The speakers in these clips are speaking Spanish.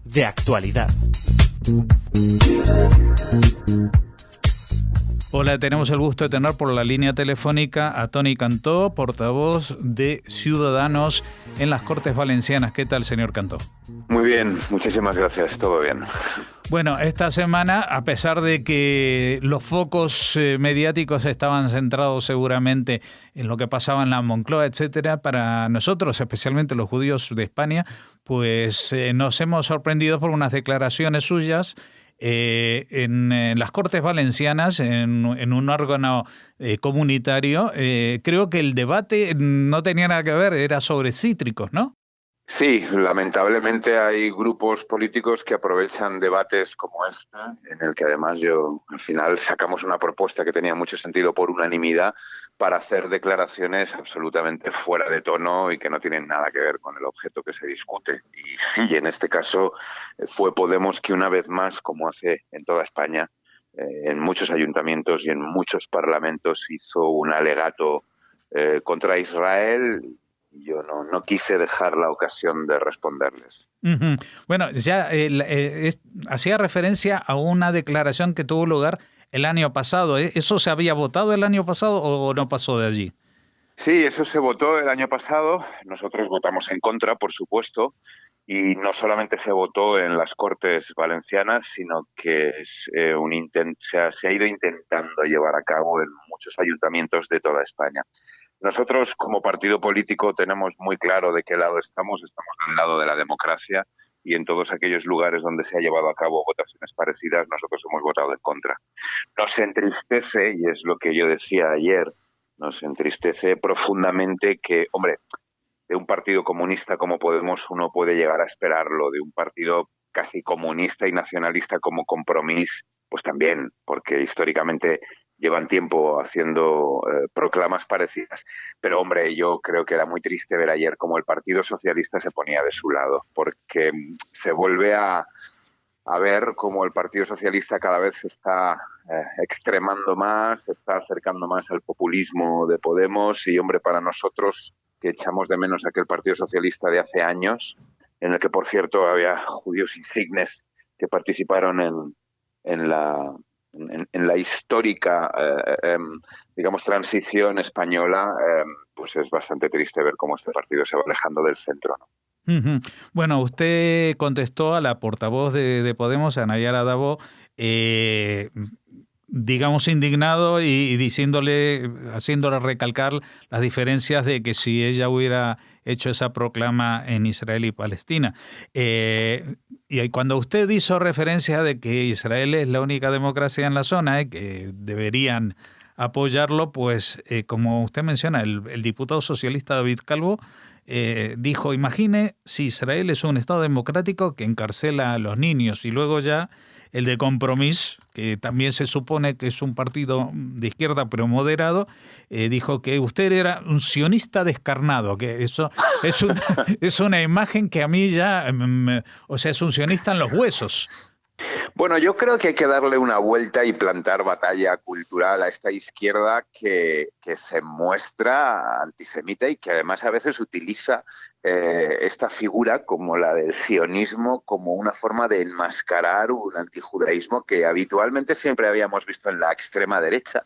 De actualidad. Hola, tenemos el gusto de tener por la línea telefónica a Toni Cantó, portavoz de Ciudadanos en las Cortes Valencianas. ¿Qué tal, señor Cantó? Muy bien, muchísimas gracias, todo bien. Bueno, esta semana, a pesar de que los focos mediáticos estaban centrados seguramente en lo que pasaba en la Moncloa, etcétera, para nosotros, especialmente los judíos de España, pues nos hemos sorprendido por unas declaraciones suyas en las Cortes Valencianas, en un órgano comunitario. Creo que el debate no tenía nada que ver, era sobre cítricos, ¿no? Sí, lamentablemente hay grupos políticos que aprovechan debates como este, en el que además al final sacamos una propuesta que tenía mucho sentido por unanimidad para hacer declaraciones absolutamente fuera de tono y que no tienen nada que ver con el objeto que se discute. Y sí, en este caso fue Podemos que una vez más, como hace en toda España, en muchos ayuntamientos y en muchos parlamentos hizo un alegato contra Israel. Yo no quise dejar la ocasión de responderles. Uh-huh. Bueno, ya hacía referencia a una declaración que tuvo lugar el año pasado. ¿Eso se había votado el año pasado o no pasó de allí? Sí, eso se votó el año pasado. Nosotros votamos en contra, por supuesto, y no solamente se votó en las Cortes Valencianas, sino que se ha ido intentando llevar a cabo en muchos ayuntamientos de toda España. Nosotros, como partido político, tenemos muy claro de qué lado estamos del lado de la democracia, y en todos aquellos lugares donde se ha llevado a cabo votaciones parecidas, nosotros hemos votado en contra. Nos entristece, y es lo que yo decía ayer, nos entristece profundamente que, hombre, de un partido comunista como Podemos uno puede llegar a esperarlo, de un partido casi comunista y nacionalista como Compromís, pues también, porque históricamente llevan tiempo haciendo proclamas parecidas. Pero, hombre, yo creo que era muy triste ver ayer cómo el Partido Socialista se ponía de su lado, porque se vuelve a ver cómo el Partido Socialista cada vez se está extremando más, se está acercando más al populismo de Podemos. Y, hombre, para nosotros, que echamos de menos aquel Partido Socialista de hace años, en el que, por cierto, había judíos insignes que participaron en la histórica, digamos, transición española, pues es bastante triste ver cómo este partido se va alejando del centro, ¿no? Uh-huh. Bueno, usted contestó a la portavoz de Podemos, a Nayara Dabó, digamos indignado y haciéndole recalcar las diferencias de que si ella hubiera hecho esa proclama en Israel y Palestina. Y cuando usted hizo referencia de que Israel es la única democracia en la zona, que deberían apoyarlo, pues como usted menciona, el diputado socialista David Calvo dijo, imagine si Israel es un Estado democrático que encarcela a los niños, y luego ya el de Compromís, que también se supone que es un partido de izquierda pero moderado, dijo que usted era un sionista descarnado, que eso es una imagen que a mí ya, o sea, es un sionista en los huesos. Bueno, yo creo que hay que darle una vuelta y plantar batalla cultural a esta izquierda que se muestra antisemita y que además a veces utiliza esta figura como la del sionismo como una forma de enmascarar un antijudaísmo que habitualmente siempre habíamos visto en la extrema derecha.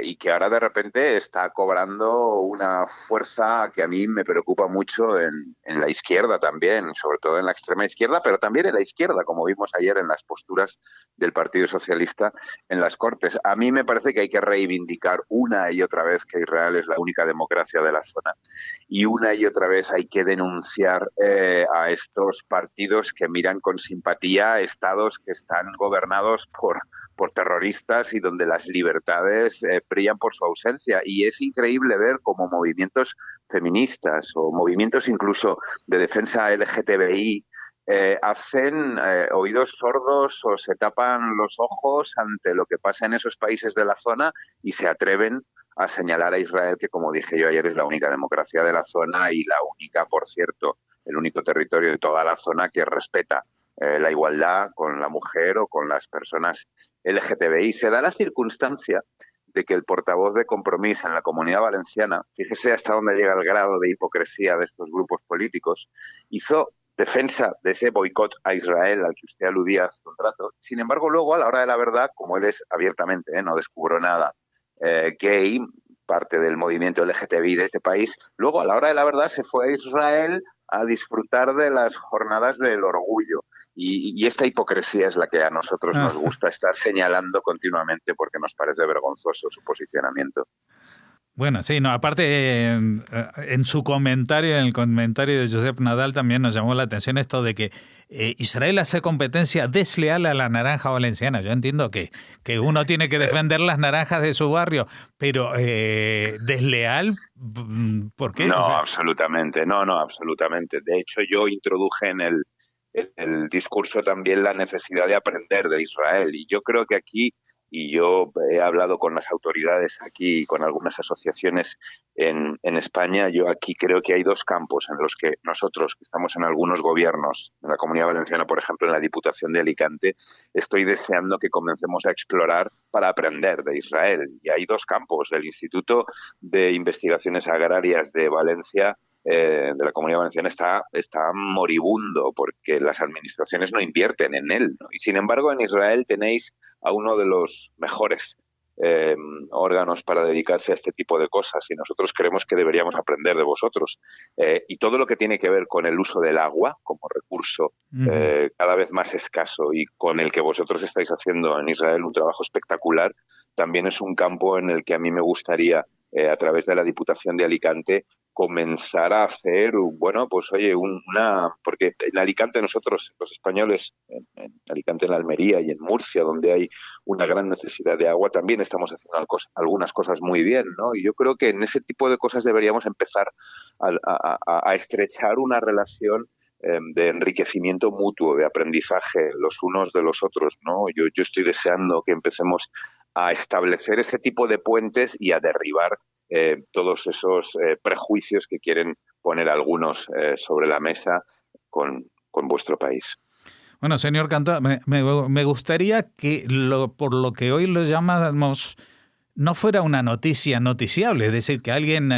Y que ahora de repente está cobrando una fuerza que a mí me preocupa mucho en la izquierda también, sobre todo en la extrema izquierda, pero también en la izquierda, como vimos ayer en las posturas del Partido Socialista en las Cortes. A mí me parece que hay que reivindicar una y otra vez que Israel es la única democracia de la zona, y una y otra vez hay que denunciar a estos partidos que miran con simpatía estados que están gobernados por terroristas y donde las libertades brillan por su ausencia. Y es increíble ver cómo movimientos feministas o movimientos incluso de defensa LGTBI hacen oídos sordos o se tapan los ojos ante lo que pasa en esos países de la zona y se atreven a señalar a Israel, que, como dije yo ayer, es la única democracia de la zona y la única, por cierto, el único territorio de toda la zona que respeta la igualdad con la mujer o con las personas LGTBI. Se da la circunstancia de que el portavoz de Compromís en la Comunidad Valenciana, fíjese hasta dónde llega el grado de hipocresía de estos grupos políticos, hizo defensa de ese boicot a Israel al que usted aludía hace un rato. Sin embargo, luego, a la hora de la verdad, como él es abiertamente, no descubro nada, gay, parte del movimiento LGTBI de este país, luego, a la hora de la verdad, se fue a Israel a disfrutar de las jornadas del orgullo. Y esta hipocresía es la que a nosotros nos gusta estar señalando continuamente porque nos parece vergonzoso su posicionamiento. Bueno, sí, no, aparte en su comentario, en el comentario de Josep Nadal también nos llamó la atención esto de que Israel hace competencia desleal a la naranja valenciana. Yo entiendo que uno tiene que defender las naranjas de su barrio, pero desleal, ¿por qué? No, absolutamente, no, absolutamente. De hecho, yo introduje en el discurso también la necesidad de aprender de Israel y yo creo que aquí, y yo he hablado con las autoridades aquí y con algunas asociaciones en España, yo aquí creo que hay dos campos en los que nosotros, que estamos en algunos gobiernos, en la Comunidad Valenciana, por ejemplo, en la Diputación de Alicante, estoy deseando que comencemos a explorar para aprender de Israel. Y hay dos campos. El Instituto de Investigaciones Agrarias de Valencia, de la Comunidad Valenciana, está moribundo porque las administraciones no invierten en él, ¿no? Y sin embargo, en Israel tenéis a uno de los mejores órganos para dedicarse a este tipo de cosas y nosotros creemos que deberíamos aprender de vosotros. Y todo lo que tiene que ver con el uso del agua como recurso cada vez más escaso y con el que vosotros estáis haciendo en Israel un trabajo espectacular, también es un campo en el que a mí me gustaría, a través de la Diputación de Alicante, comenzar a hacer, bueno, pues oye, porque en Alicante nosotros, los españoles, en Alicante, en la Almería y en Murcia, donde hay una gran necesidad de agua, también estamos haciendo algunas cosas muy bien, ¿no? Y yo creo que en ese tipo de cosas deberíamos empezar a estrechar una relación de enriquecimiento mutuo, de aprendizaje los unos de los otros, ¿no? Yo estoy deseando que empecemos a establecer ese tipo de puentes y a derribar todos esos prejuicios que quieren poner algunos sobre la mesa con vuestro país. Bueno, señor Cantó, me gustaría que por lo que hoy lo llamamos no fuera una noticia noticiable, es decir, que alguien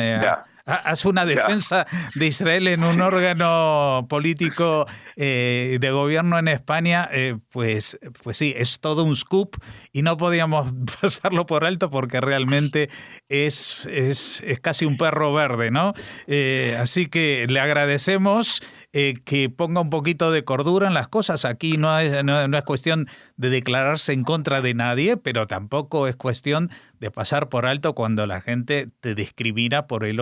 hace una defensa de Israel en un órgano político de gobierno en España, pues sí, es todo un scoop y no podíamos pasarlo por alto porque realmente es casi un perro verde, ¿no? Así que le agradecemos que ponga un poquito de cordura en las cosas. Aquí no es cuestión de declararse en contra de nadie, pero tampoco es cuestión de pasar por alto cuando la gente te discrimina por el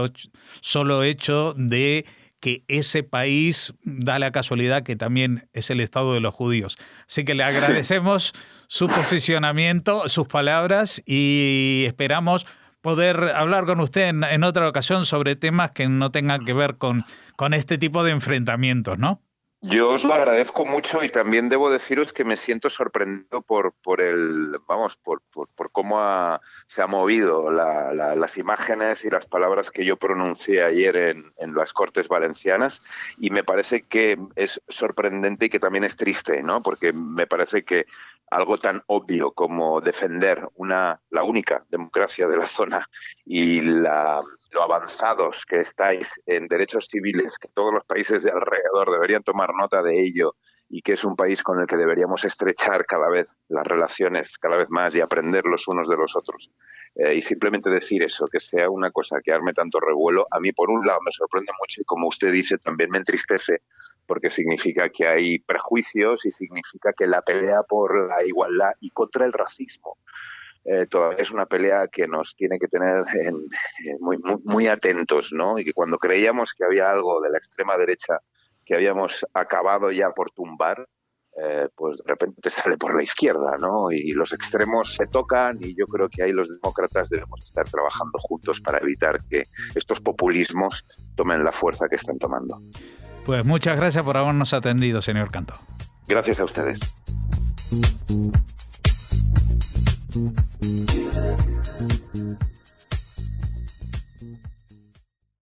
solo hecho de que ese país da la casualidad que también es el Estado de los judíos. Así que le agradecemos su posicionamiento, sus palabras y esperamos poder hablar con usted en otra ocasión sobre temas que no tengan que ver con este tipo de enfrentamientos, ¿no? Yo os lo agradezco mucho y también debo deciros que me siento sorprendido por cómo se ha movido las imágenes y las palabras que yo pronuncié ayer en las Cortes Valencianas y me parece que es sorprendente y que también es triste, ¿no? Porque me parece que algo tan obvio como defender la única democracia de la zona y lo avanzados que estáis en derechos civiles, que todos los países de alrededor deberían tomar nota de ello y que es un país con el que deberíamos estrechar cada vez las relaciones, cada vez más y aprender los unos de los otros. Y simplemente decir eso, que sea una cosa que arme tanto revuelo, a mí por un lado me sorprende mucho y como usted dice también me entristece porque significa que hay prejuicios y significa que la pelea por la igualdad y contra el racismo todavía es una pelea que nos tiene que tener muy atentos, ¿no? Y que cuando creíamos que había algo de la extrema derecha que habíamos acabado ya por tumbar, pues de repente sale por la izquierda, ¿no? Y los extremos se tocan y yo creo que ahí los demócratas debemos estar trabajando juntos para evitar que estos populismos tomen la fuerza que están tomando. Pues muchas gracias por habernos atendido, señor Cantó. Gracias a ustedes.